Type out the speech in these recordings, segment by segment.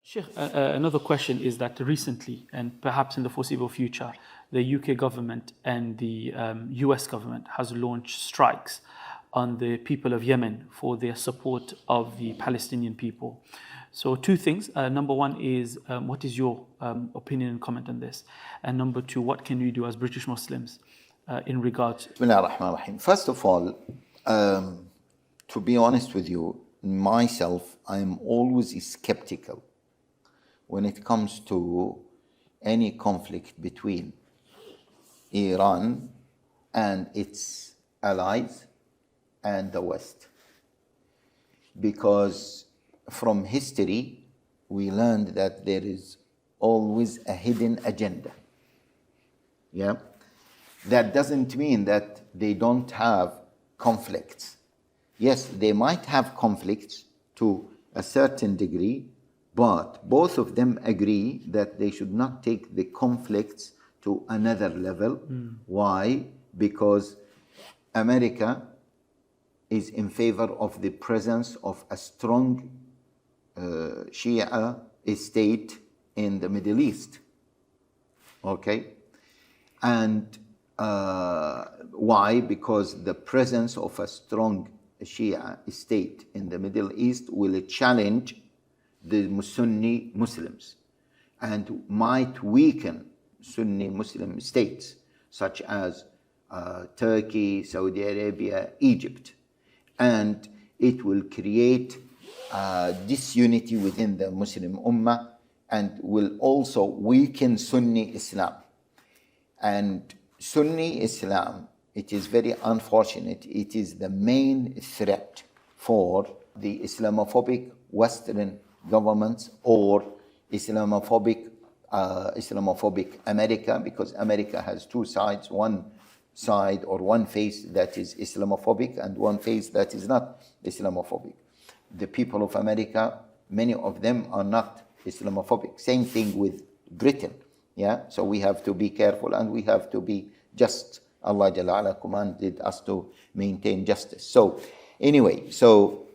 Sheikh, another question is that recently, and perhaps in the foreseeable future, the UK government and the US government has launched strikes on the people of Yemen for their support of the Palestinian people. So two things. Number one is, what is your opinion and comment on this? And number two, what can we do as British Muslims in regards? Bismillah ar-Rahman ar-Rahim. First of all, to be honest with you, myself, I am always skeptical when it comes to any conflict between Iran and its allies and the West. Because from history, we learned that there is always a hidden agenda. Yeah? That doesn't mean that they don't have conflicts. Yes, they might have conflicts to a certain degree, but both of them agree that they should not take the conflicts to another level. Why? Because America is in favor of the presence of a strong Shia state in the Middle East. Okay? And why? Because the presence of a strong Shia state in the Middle East will challenge the Sunni Muslims and might weaken Sunni Muslim states such as Turkey, Saudi Arabia, Egypt. And it will create disunity within the Muslim Ummah and will also weaken Sunni Islam. And Sunni Islam, it is very unfortunate, it is the main threat for the Islamophobic Western governments or Islamophobic America, because America has two sides, one side or one face that is Islamophobic and one face that is not Islamophobic. The people of America, many of them are not Islamophobic. Same thing with Britain. Yeah, so we have to be careful and we have to be just. Allah Jalla ala commanded us to maintain justice. So anyway, so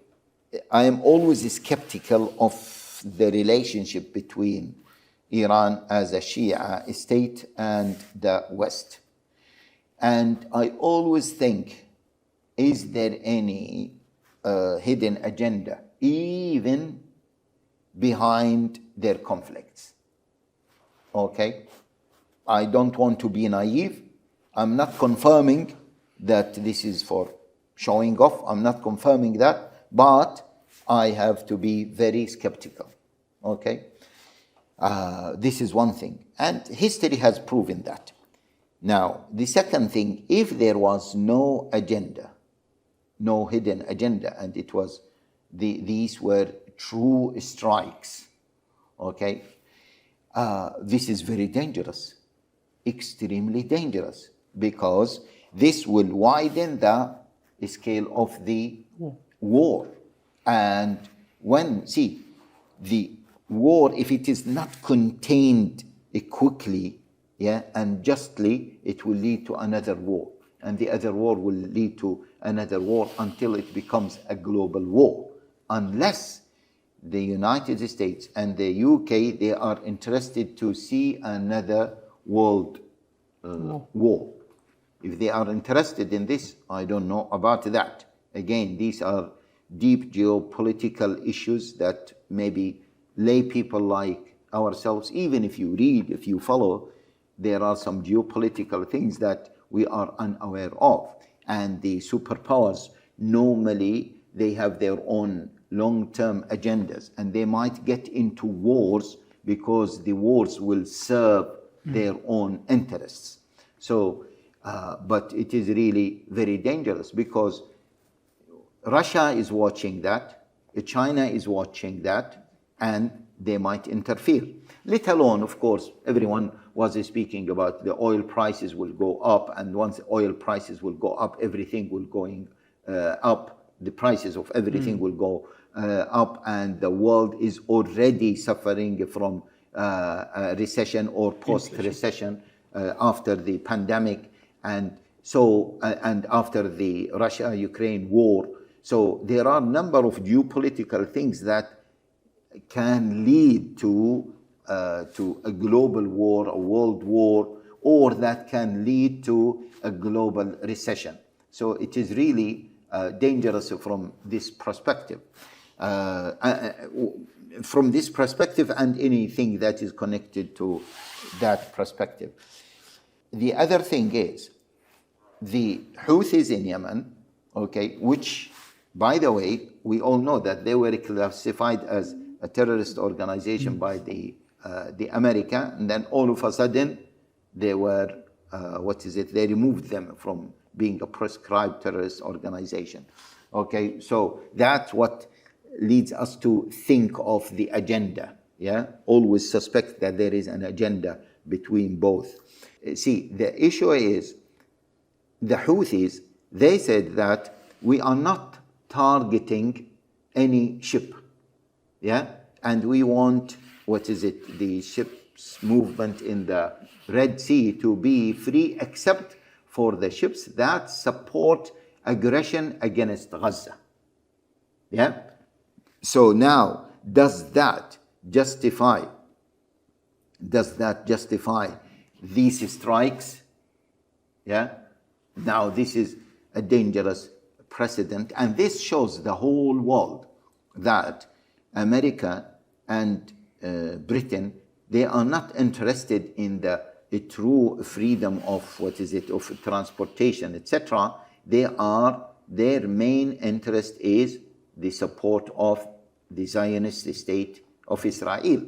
I am always skeptical of the relationship between Iran as a Shia state and the West. And I always think, is there any hidden agenda even behind their conflicts? Okay? I don't want to be naive. I'm not confirming that this is for showing off. I'm not confirming that, but I have to be very skeptical. Okay? This is one thing. And history has proven that. Now, the second thing, if there was no agenda, no hidden agenda, and it was these were true strikes, okay, this is very dangerous, extremely dangerous, because this will widen the scale of the war. And when, see, the war, if it is not contained quickly, yeah, and justly, it will lead to another war. And the other war will lead to another war until it becomes a global war. Unless the United States and the UK, they are interested to see another world war. If they are interested in this, I don't know about that. Again, these are deep geopolitical issues that maybe lay people like ourselves, even if you read, if you follow, there are some geopolitical things that we are unaware of. And the superpowers, normally, they have their own long-term agendas, and they might get into wars because the wars will serve their own interests. So, but it is really very dangerous because Russia is watching that, China is watching that, and they might interfere. Let alone, of course, everyone was speaking about the oil prices will go up, and once oil prices will go up, everything will going up. The prices of everything will go up, and the world is already suffering from a recession or post-recession after the pandemic, and so and after the Russia-Ukraine war. So there are a number of geopolitical things that can lead to a global war, a world war, or that can lead to a global recession. So it is really dangerous from this perspective. From this perspective and anything that is connected to that perspective. The other thing is the Houthis in Yemen, okay, which, by the way, we all know that they were classified as a terrorist organization by the America, and then all of a sudden they were, they removed them from being a prescribed terrorist organization. Okay, so that's what leads us to think of the agenda. Yeah, always suspect that there is an agenda between both. See, the issue is the Houthis, they said that we are not targeting any ship. Yeah, and we want, the ships movement in the Red Sea to be free except for the ships that support aggression against Gaza. Yeah? So now, does that justify these strikes? Yeah? Now this is a dangerous precedent, and this shows the whole world that America and Britain, they are not interested in the true freedom of of transportation, etc. Their main interest is the support of the Zionist state of Israel.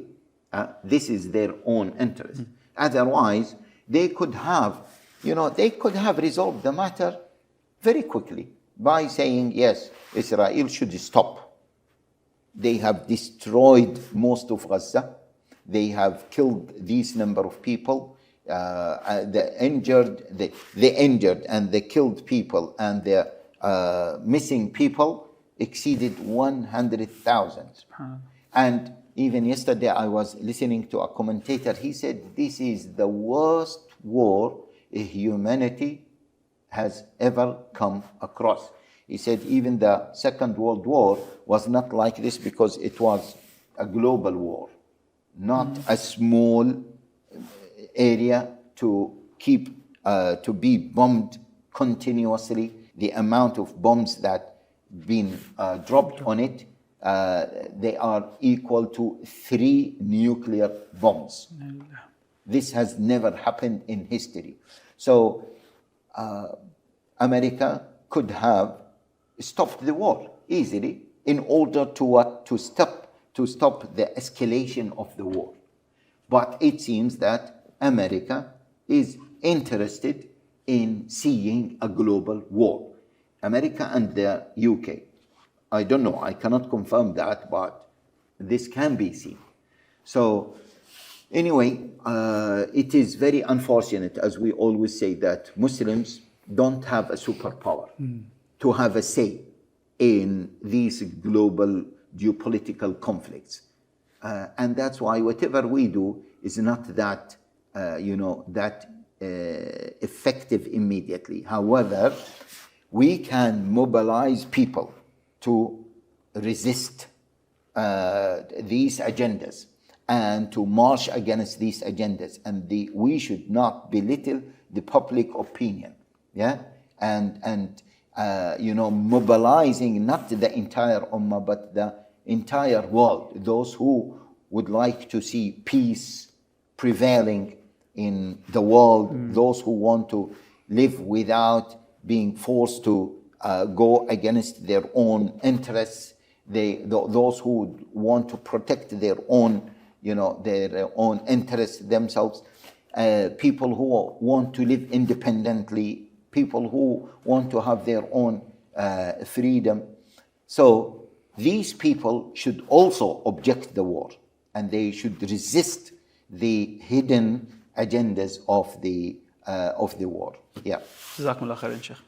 This is their own interest. Otherwise, they could have resolved the matter very quickly by saying, yes, Israel should stop. They have destroyed most of Gaza. They have killed this number of people. The injured and the killed people and the missing people exceeded 100,000. And even yesterday I was listening to a commentator. He said this is the worst war humanity has ever come across. He said even the Second World War was not like this because it was a global war, not a small area to be bombed continuously. The amount of bombs that been dropped on it, they are equal to 3 nuclear bombs. This has never happened in history. So America could have stopped the war easily in order to stop the escalation of the war. But it seems that America is interested in seeing a global war. America and the UK. I don't know, I cannot confirm that, but this can be seen. So anyway, it is very unfortunate, as we always say, that Muslims don't have a superpower to have a say in these global geopolitical conflicts. And that's why whatever we do is not that, effective immediately. However, we can mobilize people to resist these agendas and to march against these agendas. And we should not belittle the public opinion. Yeah, and mobilizing not the entire ummah but the entire world. Those who would like to see peace prevailing in the world, those who want to live without being forced to go against their own interests. Those who want to protect their own interests themselves. People who want to live independently. People who want to have their own freedom. So these people should also object the war, and they should resist the hidden agendas of the war. Yeah. جزاكم الله خيرا شيخ.